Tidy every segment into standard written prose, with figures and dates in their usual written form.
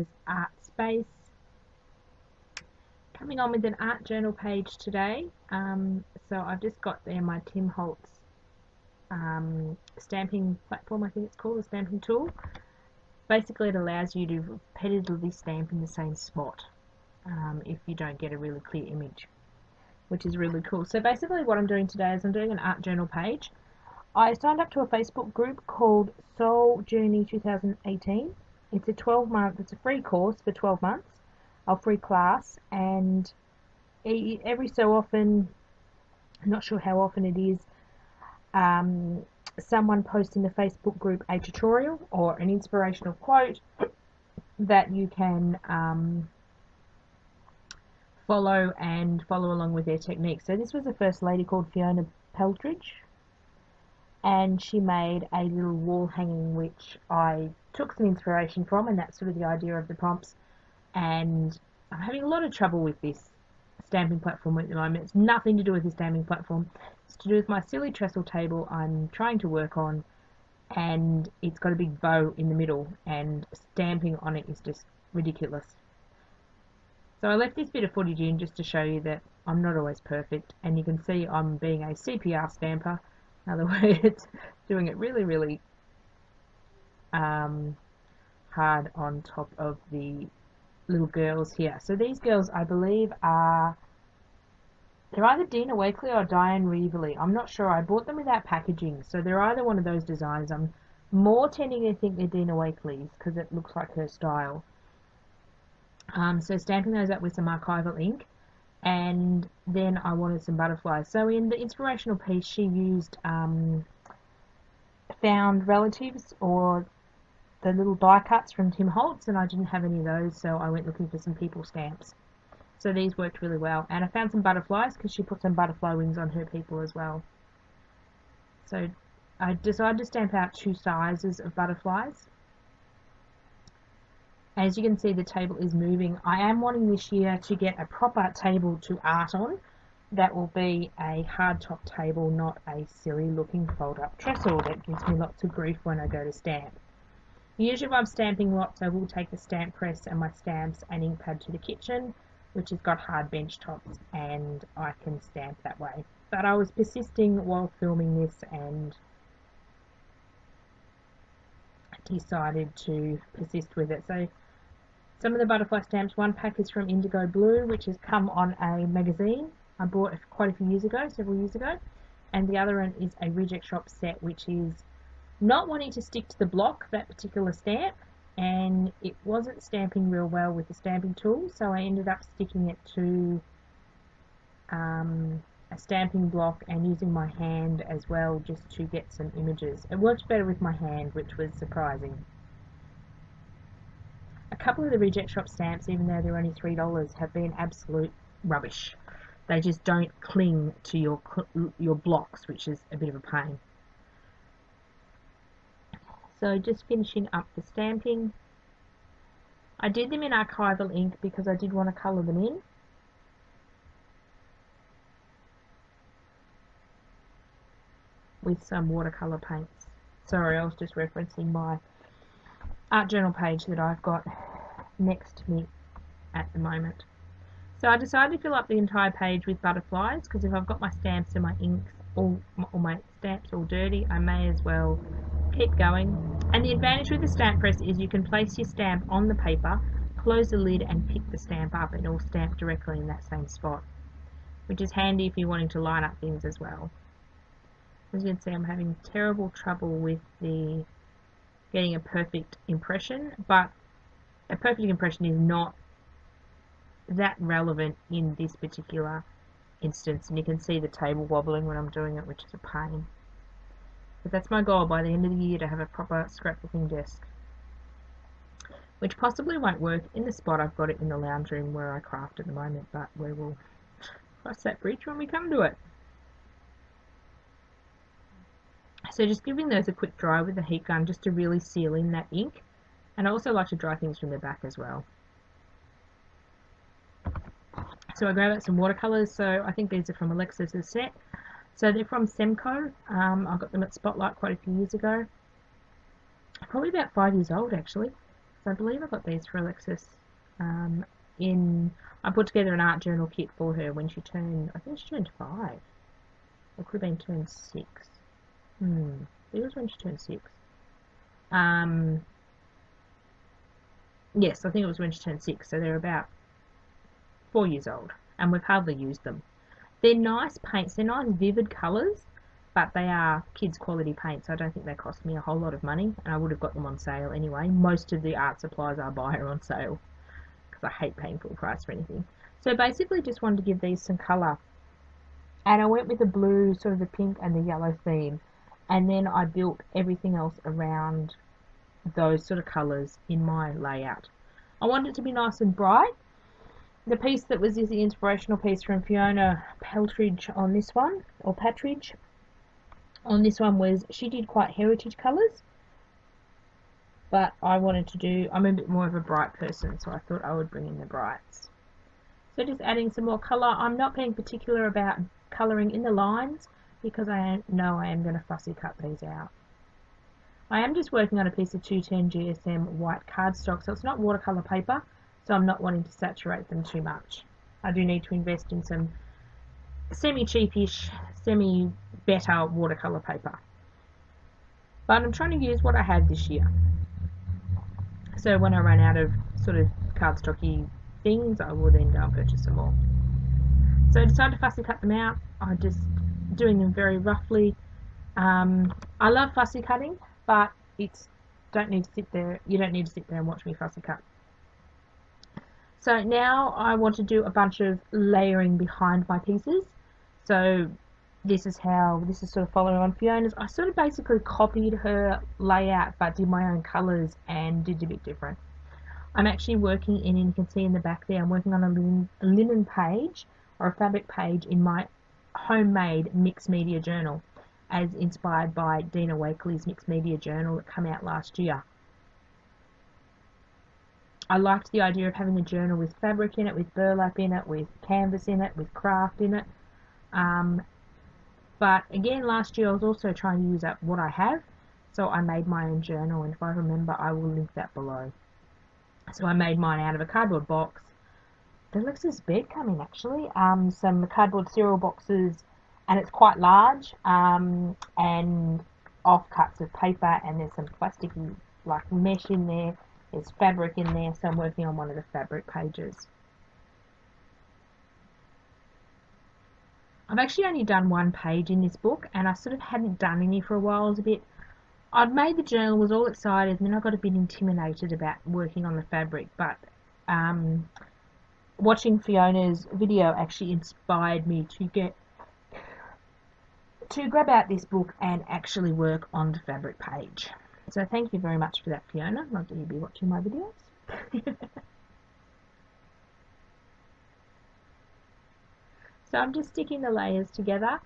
Melinda's Art Space. Coming on with an art journal page today. So I've just got there my Tim Holtz stamping platform, I think it's called, a stamping tool. Basically it allows you to repetitively stamp in the same spot if you don't get a really clear image, which is really cool. So basically what I'm doing today is I'm doing an art journal page. I signed up to a Facebook group called Soul Journey 2018. It's a 12-month, it's a free course for 12 months, a free class, and every so often, I'm not sure how often it is, someone posts in the Facebook group a tutorial or an inspirational quote that you can follow along with their techniques. So this was a first lady called Fiona Peltridge, and she made a little wall hanging which I took some inspiration from, and that's sort of the idea of the prompts. And I'm having a lot of trouble with this stamping platform at the moment. It's nothing to do with the stamping platform. It's to do with my silly trestle table I'm trying to work on, and it's got a big bow in the middle, and stamping on it is just ridiculous. So I left this bit of footage in just to show you that I'm not always perfect, and you can see I'm being a CPR stamper. In other words, doing it really, really hard on top of the little girls here. So these girls, I believe, they're either Dina Wakley or Diane Reevely. I'm not sure. I bought them without packaging, so they're either one of those designs. I'm more tending to think they're Dina Wakley's because it looks like her style. So stamping those up with some archival ink, and then I wanted some butterflies. So in the inspirational piece, she used found relatives or the little die cuts from Tim Holtz, and I didn't have any of those, so I went looking for some people stamps. So these worked really well, and I found some butterflies because she put some butterfly wings on her people as well. So I decided to stamp out 2 sizes of butterflies. As you can see, the table is moving. I am wanting this year to get a proper table to art on. That will be a hardtop table, not a silly looking fold-up trestle that gives me lots of grief when I go to stamp. Usually if I'm stamping lots, I will take the stamp press and my stamps and ink pad to the kitchen, which has got hard bench tops, and I can stamp that way. But I was persisting while filming this and decided to persist with it. So some of the butterfly stamps, one pack is from Indigo Blue, which has come on a magazine I bought quite a few years ago, several years ago, and the other one is a Reject Shop set, which is not wanting to stick to the block, that particular stamp, and it wasn't stamping real well with the stamping tool, so I ended up sticking it to a stamping block and using my hand as well just to get some images. It worked better with my hand, which was surprising. A couple of the Reject Shop stamps, even though they're only $3, have been absolute rubbish. They just don't cling to your blocks, which is a bit of a pain. So just finishing up the stamping. I did them in archival ink because I did want to colour them in. With some watercolour paints. Sorry, I was just referencing my art journal page that I've got next to me at the moment. So I decided to fill up the entire page with butterflies because if I've got my stamps and my inks or my stamps all dirty, I may as well keep going. And the advantage with the stamp press is you can place your stamp on the paper, close the lid and pick the stamp up, and it will stamp directly in that same spot, which is handy if you're wanting to line up things as well. As you can see, I'm having terrible trouble with getting a perfect impression, but a perfect impression is not that relevant in this particular instance, and you can see the table wobbling when I'm doing it, which is a pain. But that's my goal by the end of the year, to have a proper scrapbooking desk, which possibly won't work in the spot I've got it in the lounge room where I craft at the moment, but we will cross that bridge when we come to it. So just giving those a quick dry with the heat gun just to really seal in that ink, and I also like to dry things from the back as well. So I grabbed out some watercolours. So I think these are from Alexis's set. So they're from Semco. I got them at Spotlight quite a few years ago. Probably about 5 years old actually. So I believe I got these for Alexis I put together an art journal kit for her when she turned, I think she turned 5. It could have been turned 6. It was when she turned 6. Yes, I think it was when she turned 6, so they're about 4 years old, and we've hardly used them. They're nice paints, they're nice vivid colours, but they are kids' quality paints, so I don't think they cost me a whole lot of money, and I would have got them on sale anyway. Most of the art supplies I buy are on sale, because I hate paying full price for anything. So basically just wanted to give these some colour, and I went with the blue, sort of the pink and the yellow theme, and then I built everything else around those sort of colours in my layout. I wanted it to be nice and bright. The piece that was the inspirational piece from Fiona Peltridge on this one, or Patridge on this one, was she did quite heritage colours, but I'm a bit more of a bright person, so I thought I would bring in the brights. So just adding some more colour. I'm not being particular about colouring in the lines because I know I am going to fussy cut these out. I am just working on a piece of 210 GSM white cardstock, so it's not watercolour paper, so I'm not wanting to saturate them too much. I do need to invest in some semi-cheapish, semi-better watercolour paper. But I'm trying to use what I have this year. So when I run out of sort of cardstocky things, I will then go and purchase some more. So I decided to fussy cut them out. I'm just doing them very roughly. I love fussy cutting, but you don't need to sit there and watch me fussy cut. So now I want to do a bunch of layering behind my pieces. So this is sort of following on Fiona's. I sort of basically copied her layout but did my own colours and did a bit different. I'm actually working in, and you can see in the back there, I'm working on a linen page or a fabric page in my homemade mixed media journal, as inspired by Dina Wakley's mixed media journal that came out last year. I liked the idea of having a journal with fabric in it, with burlap in it, with canvas in it, with craft in it. But again, last year I was also trying to use up what I have, so I made my own journal, and if I remember I will link that below. So I made mine out of a cardboard box. The Alexis bed come in actually, some cardboard cereal boxes, and it's quite large, and offcuts of paper, and there's some plasticky like mesh in there, there's fabric in there, so I'm working on one of the fabric pages. I've actually only done one page in this book, and I sort of hadn't done any for a while. I'd made the journal, was all excited, and then I got a bit intimidated about working on the fabric, but watching Fiona's video actually inspired me to grab out this book and actually work on the fabric page. So thank you very much for that, Fiona. Not that you'll be watching my videos. So I'm just sticking the layers together.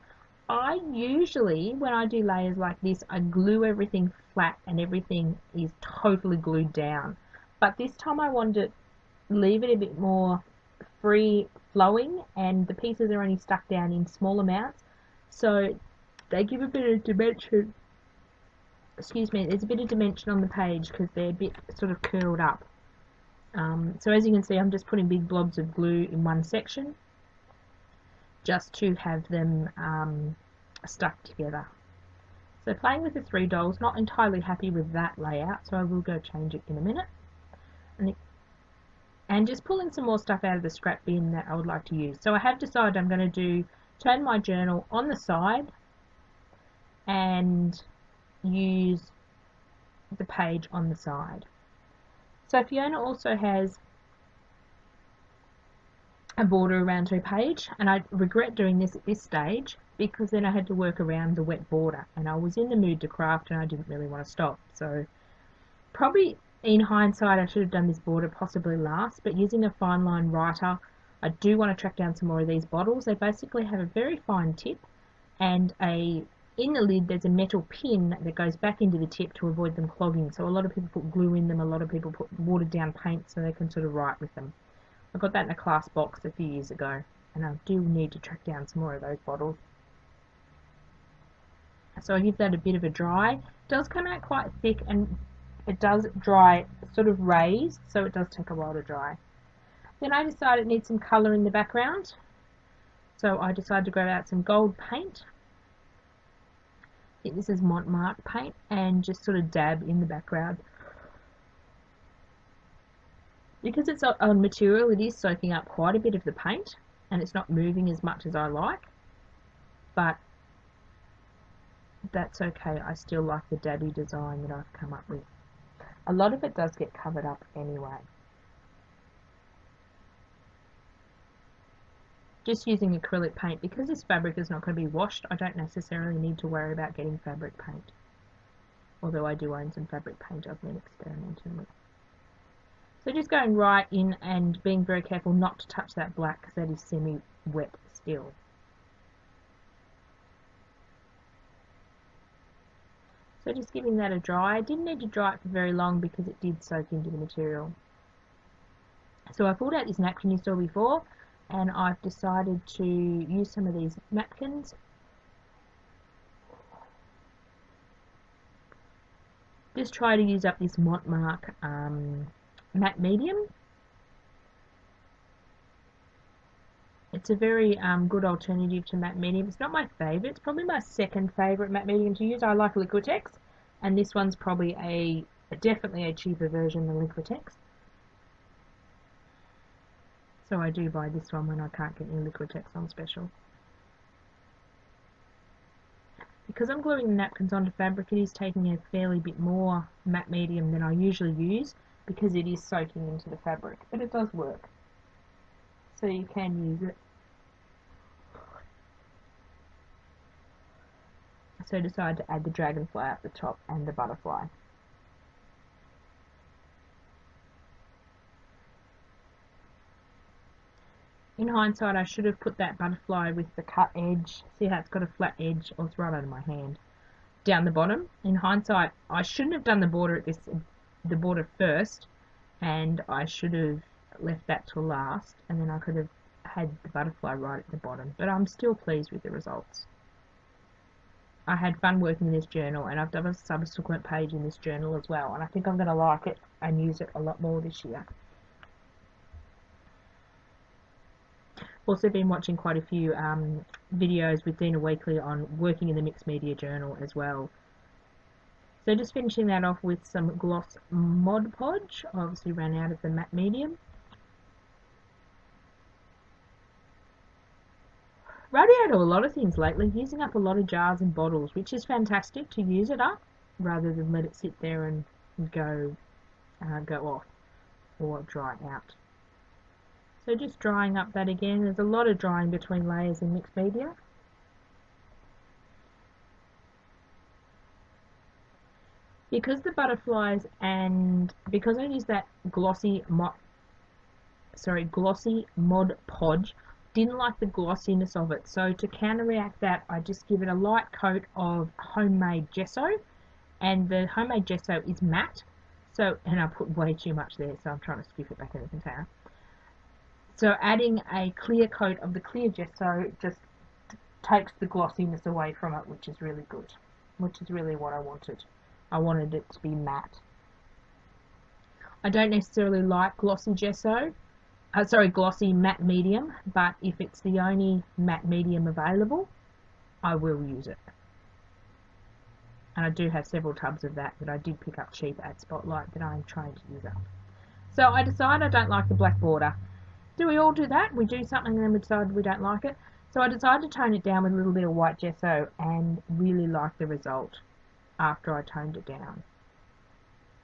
I usually, when I do layers like this, I glue everything flat and everything is totally glued down. But this time I wanted to leave it a bit more free flowing, and the pieces are only stuck down in small amounts. So they give a bit of dimension. Excuse me, there's a bit of dimension on the page because they're a bit sort of curled up. So as you can see, I'm just putting big blobs of glue in one section, just to have them stuck together. So playing with the 3 dolls, not entirely happy with that layout, so I will go change it in a minute. And just pulling some more stuff out of the scrap bin that I would like to use. So I have decided I'm going to turn my journal on the side and use the page on the side. So Fiona also has a border around her page, and I regret doing this at this stage because then I had to work around the wet border, and I was in the mood to craft and I didn't really want to stop. So probably in hindsight I should have done this border possibly last, but using a fine line writer, I do want to track down some more of these bottles. They basically have a very fine tip, and in the lid there's a metal pin that goes back into the tip to avoid them clogging. So a lot of people put glue in them, a lot of people put watered down paint so they can sort of write with them. I got that in a class box a few years ago, and I do need to track down some more of those bottles. So I give that a bit of a dry. It does come out quite thick, and it does dry sort of raised, so it does take a while to dry. Then I decided it needs some colour in the background, so I decided to grab out some gold paint. I think this is Montmartre paint, and just sort of dab in the background. Because it's on material, it is soaking up quite a bit of the paint, and it's not moving as much as I like, but that's okay. I still like the dabby design that I've come up with. A lot of it does get covered up anyway. Just using acrylic paint, because this fabric is not going to be washed, I don't necessarily need to worry about getting fabric paint. Although I do own some fabric paint I've been experimenting with. So just going right in and being very careful not to touch that black, because that is semi-wet still. So just giving that a dry. I didn't need to dry it for very long because it did soak into the material. So I pulled out this napkin you saw before, and I've decided to use some of these napkins. Just try to use up this Montmartre matte medium. It's a very good alternative to matte medium. It's not my favourite. It's probably my second favourite matte medium to use. I like Liquitex, and this one's probably definitely a cheaper version than Liquitex. So I do buy this one when I can't get any Liquitex on special. Because I'm gluing the napkins onto fabric, it is taking a fairly bit more matte medium than I usually use, because it is soaking into the fabric, but it does work. So you can use it. So I decided to add the dragonfly at the top and the butterfly. In hindsight, I should have put that butterfly with the cut edge. See how it's got a flat edge? Oh, it's right out of my hand. Down the bottom. In hindsight, I shouldn't have done the border first, and I should have left that till last, and then I could have had the butterfly right at the bottom. But I'm still pleased with the results. I had fun working in this journal, and I've done a subsequent page in this journal as well, and I think I'm going to like it and use it a lot more this year. Also been watching quite a few videos with Dina Weekly on working in the mixed media journal as well. So just finishing that off with some gloss Mod Podge. I obviously ran out of the matte medium. Running out of a lot of things lately, using up a lot of jars and bottles, which is fantastic to use it up rather than let it sit there and go off or dry out. So just drying up that again. There's a lot of drying between layers in mixed media. Because the butterflies and because I use that glossy Mod Podge, didn't like the glossiness of it. So to counteract that, I just give it a light coat of homemade gesso, and the homemade gesso is matte. So, and I put way too much there, so I'm trying to scoop it back in the container. So adding a clear coat of the clear gesso just takes the glossiness away from it, which is really good, which is really what I wanted. I wanted it to be matte. I don't necessarily like glossy gesso, glossy matte medium, but if it's the only matte medium available, I will use it. And I do have several tubs of that I did pick up cheap at Spotlight that I'm trying to use up. So I decide I don't like the black border. Do we all do that? We do something and then we decide we don't like it. So I decided to tone it down with a little bit of white gesso and really like the result after I toned it down.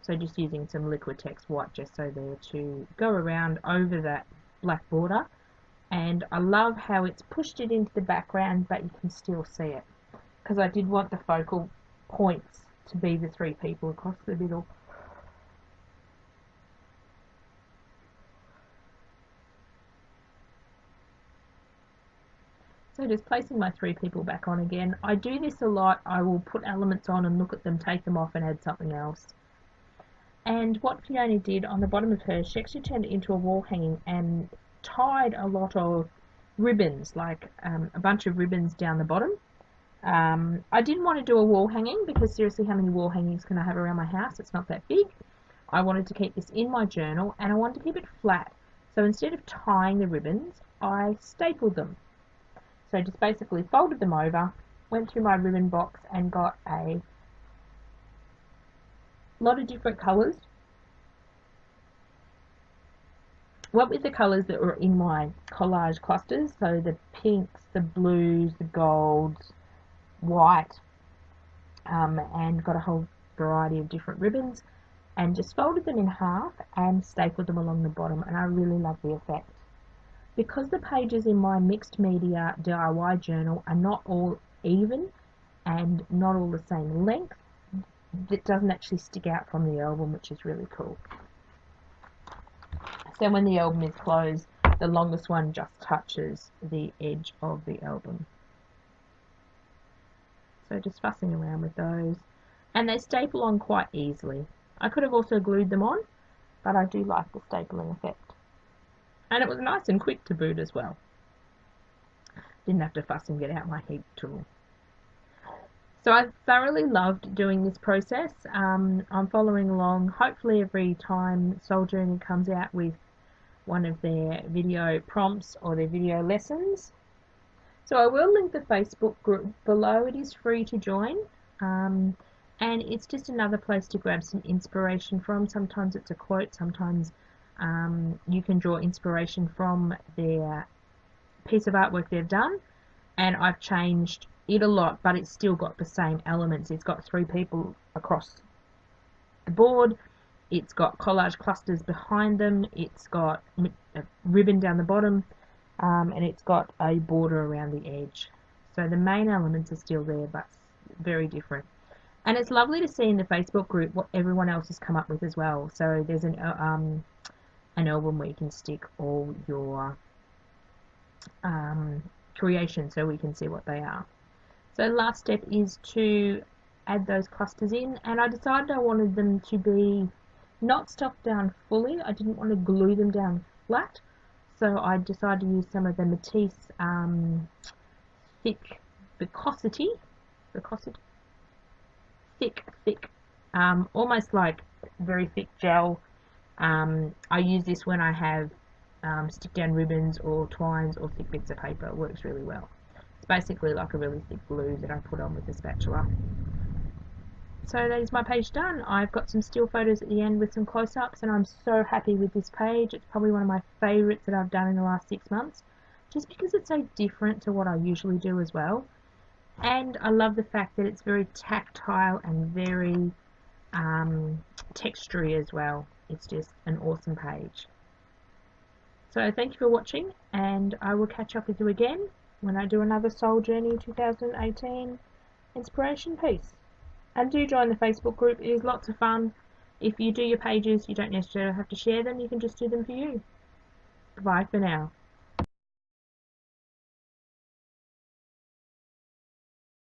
So just using some Liquitex white gesso there to go around over that black border. And I love how it's pushed it into the background, but you can still see it. Because I did want the focal points to be the three people across the middle. So just placing my three people back on again. I do this a lot. I will put elements on and look at them, take them off and add something else. And what Fiona did on the bottom of hers, she actually turned it into a wall hanging and tied a lot of ribbons, like a bunch of ribbons down the bottom. I didn't want to do a wall hanging because seriously, how many wall hangings can I have around my house? It's not that big. I wanted to keep this in my journal and I wanted to keep it flat. So instead of tying the ribbons, I stapled them. So just basically folded them over, went through my ribbon box and got a lot of different colours. Went with the colours that were in my collage clusters, so the pinks, the blues, the golds, white, and got a whole variety of different ribbons and just folded them in half and stapled them along the bottom, and I really love the effect. Because the pages in my mixed media DIY journal are not all even and not all the same length, it doesn't actually stick out from the album, which is really cool. So when the album is closed, the longest one just touches the edge of the album. So just fussing around with those. And they staple on quite easily. I could have also glued them on, but I do like the stapling effect. And it was nice and quick to boot as well. Didn't have to fuss and get out my heat tool. So I thoroughly loved doing this process. I'm following along, hopefully every time Soul Journey comes out with one of their video prompts or their video lessons. So I will link the Facebook group below. It is free to join. And it's just another place to grab some inspiration from. Sometimes it's a quote, sometimes you can draw inspiration from their piece of artwork they've done. And I've changed it a lot, but it's still got the same elements. It's got 3 people across the board. It's got collage clusters behind them. It's got a ribbon down the bottom. And it's got a border around the edge. So the main elements are still there, but very different. And it's lovely to see in the Facebook group what everyone else has come up with as well. So there's an album where you can stick all your creations so we can see what they are. So the last step is to add those clusters in, and I decided I wanted them to be not stuffed down fully. I didn't want to glue them down flat, so I decided to use some of the Matisse thick viscosity, thick, almost like very thick gel. I use this when I have stick down ribbons or twines or thick bits of paper. It works really well. It's basically like a really thick glue that I put on with a spatula. So that is my page done. I've got some still photos at the end with some close-ups, and I'm so happy with this page. It's probably one of my favourites that I've done in the last 6 months, just because it's so different to what I usually do as well. And I love the fact that it's very tactile and very textury as well. It's just an awesome page. So thank you for watching, and I will catch up with you again when I do another Soul Journey 2018 inspiration piece. And do join the Facebook group. It is lots of fun. If you do your pages, you don't necessarily have to share them. You can just do them for you. Bye for now.